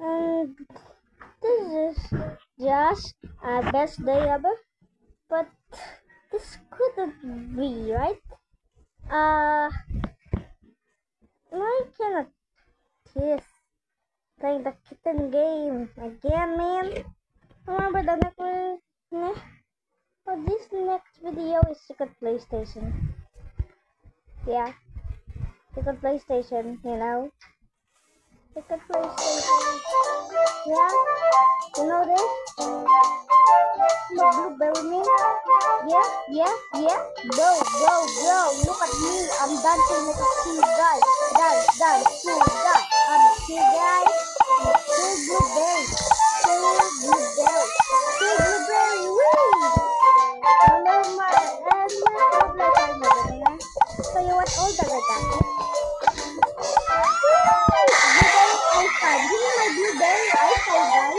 And this is just our best day ever. But this couldn't be, right? Why cannot this playing the kitten game again, man? Remember the next oh, this next video is Secret PlayStation. Yeah, Secret PlayStation, you know. Secret PlayStation. Yeah, you know this? Blueberry man? Yeah. Bro, look at me. I'm dancing like a cool guy. Dance, cool guy. I'm cool guy. Cool blueberry. Woo! So you want all the regatta? Blueberry ice cream. Give me my blueberry ice cream, guys.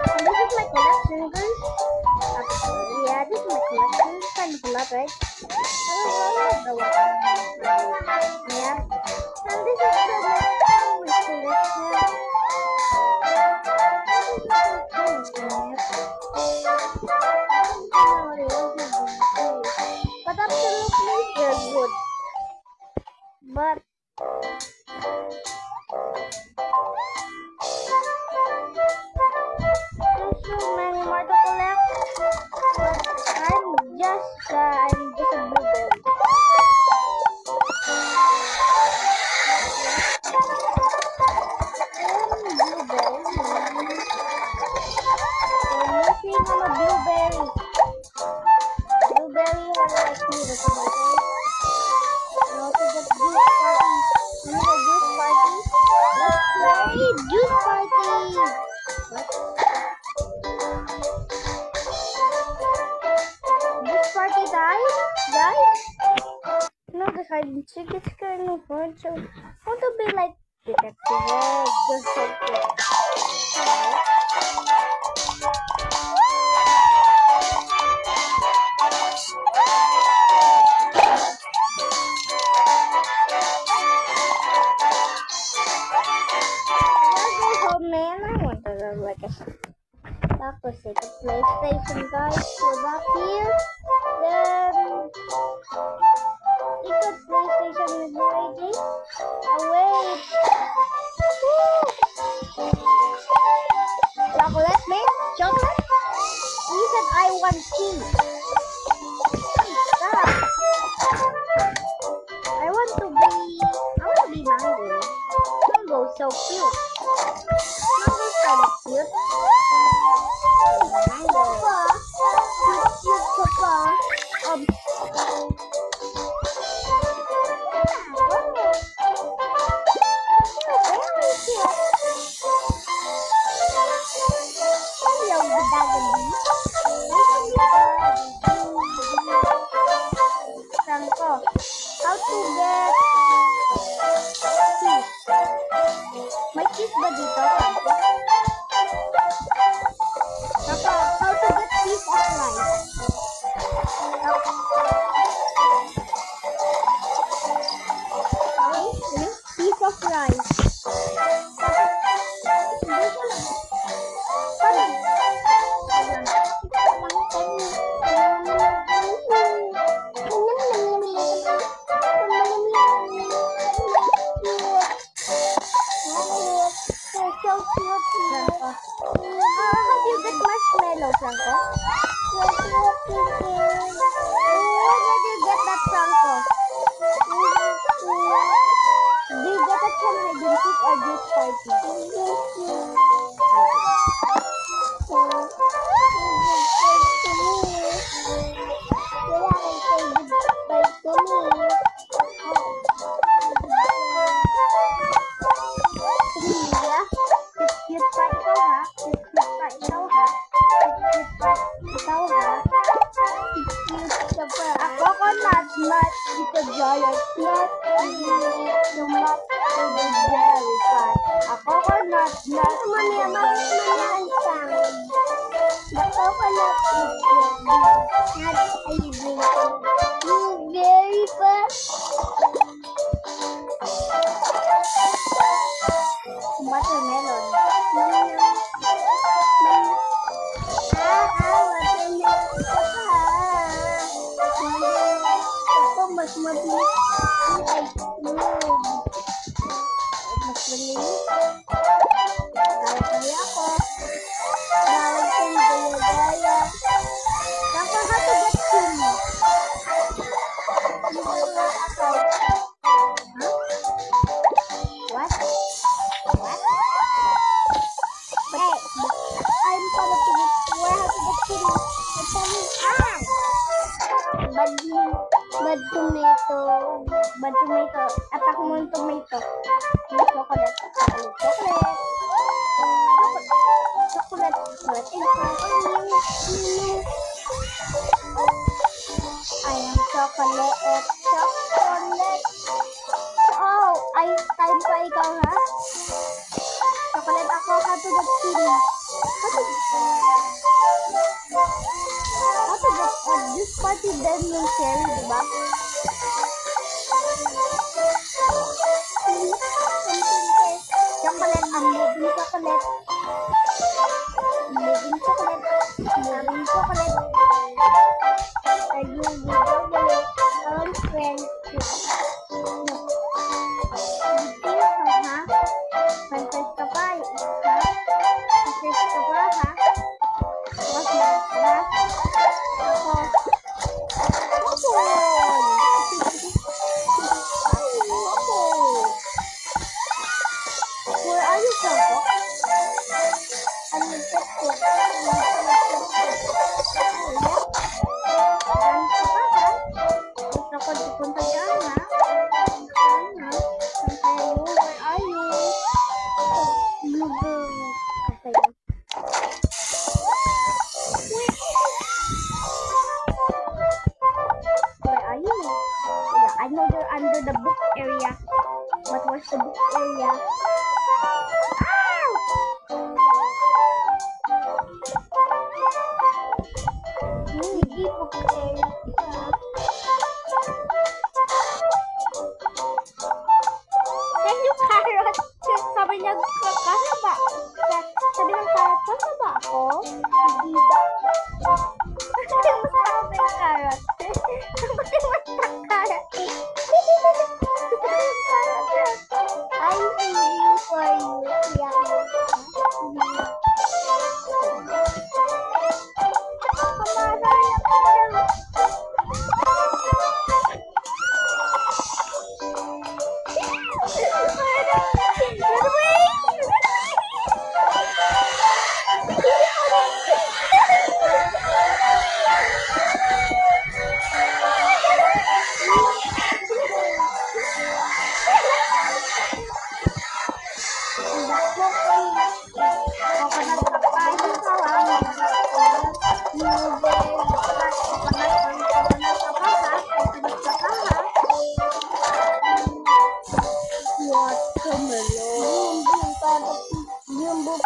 And this is my collection, guys. Yeah, this is my collection. Kind of a lot, right? Yeah. And this is the but absolutely they're good. But there's so many more to collect. But I'm just a blueberry. I'm a blueberry. Blueberry has like me the tomato. I also got juice party. Remember juice party? Let's play juice party. What? Juice party time, guys? No, the hide and seek is kind of fun. So I want to be like detective. Just like that. Man, I want to run like a Dr. Secret PlayStation, guys. We're back here. Then Secret PlayStation is ready. Oh wait. Woo! Chocolate, man? Chocolate? You said I want tea. Stop. I want to be mango. Mango is so cute. Mango's kind of cute. Mango. Cute papa. Franco, how to get cheese? May cheese ba dito, Franco? Franco, how to get piece of rice? Piece of rice. How do you get marshmallow, Franco? Where do you get that, Franco? Do you get it from hide and seek or juice party? Ako ko nut, ito giant nut, yung nut, very fat. Ako ko nut, mamaya ang sound. The coconut is not easy. You very fast. Watermelon. Mas mabilis ay mas malinis. Kaya ako. Bawal kong gaya-gaya. Kako hatugat sini. Ako. Huh? What? What? Hey, I'm gonna finish where hatugat sini. I'm coming out. Bad tomato. Attack mo yung tomato. Yung chocolate. Chocolate. I am chocolate. Oh, time pa ikaw, ha? Chocolate ako. Hatugat sini. This party then yung cherry, diba? Chocolate, ang moving chocolate. Moving chocolate. Are you chocolate? On friendship. Ha? Fantas ka pa, ha? Fantas ka pa, ha? What's that? Where are you from? I know you're under the book area. What was the book area? Hindi book area. Hello, carrot. Sabi niya, kasa ba? Sabi ng carrot, kasa ba ako? Hindi ba? Sabi ng carrot. I'm waiting for you.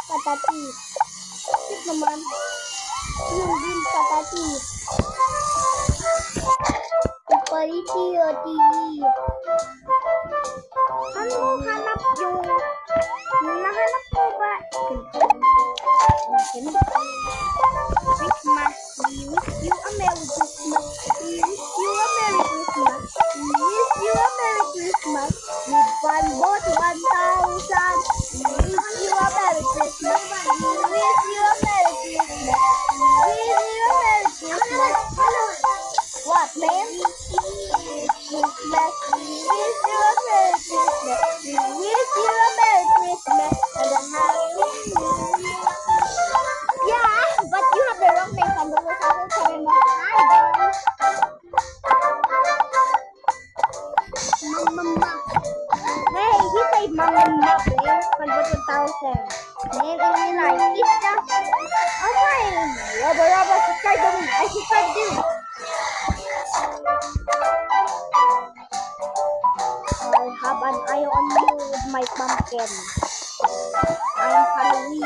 Patatis. Cute naman. Yung din patatis. Pariti o TV. Ano hanap yung... Nahanap ko ba? Christmas. We wish you a Merry Christmas. We wish you a Merry Christmas. We wish you a Merry Christmas. With one vote, 1,000. We wish you a Merry Christmas. We wish you a Merry Christmas. We wish you a Merry Christmas. What, man? Christmas. We wish you a Merry Christmas. We wish you a Merry Christmas and a Happy New Year. Yeah, but you have the wrong name. I'm going to tell you hi, guys. Mama. Hey, he said Mama, please. Convert 1,000. Name only like this stuff. Okay. Rubber, subscribe to me. I subscribe to you. I have an eye on you with my pumpkin. I'm Halloween.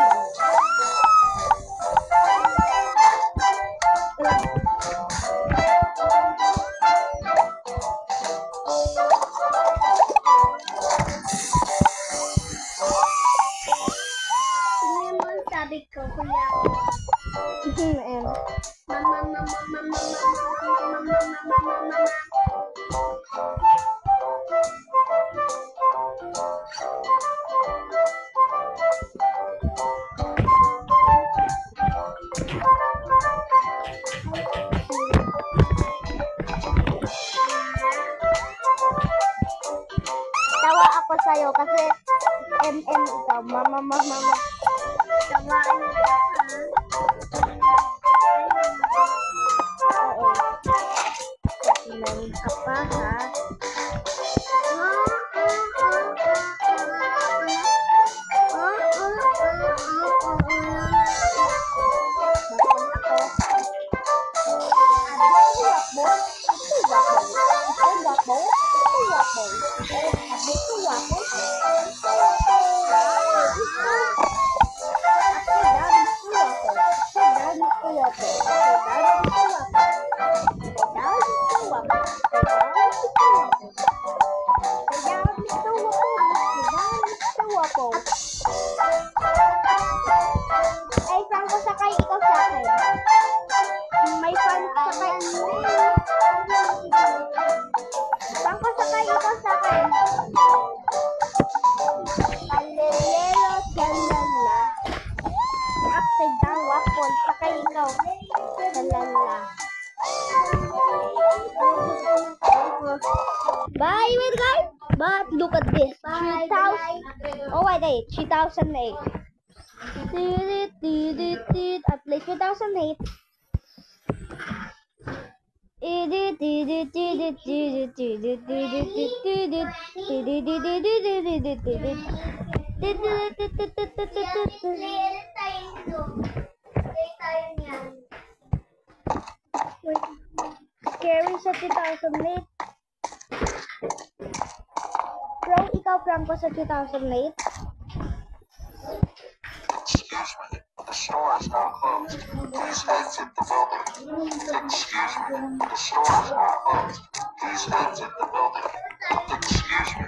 kayo kasi MM ito. Mama. Tamaan niyo ka, oo. Meron ka pa, ha? Ay, saan ko sakay? Ikaw sa akin. May fan sakay. Saan ko sakay? Ikaw sa akin. Palilero, salala. Upside down waffle. Sakay ikaw. Salala. Bye, wait guys. But look at this. 3,000. Oh, wait. 2008. At least 2008. Scary sa 2008. Frank, ikaw Franco sa 2008. Excuse me, the store is now closed. Please exit the building. Excuse me, the store is now closed. Please exit the building. Excuse me.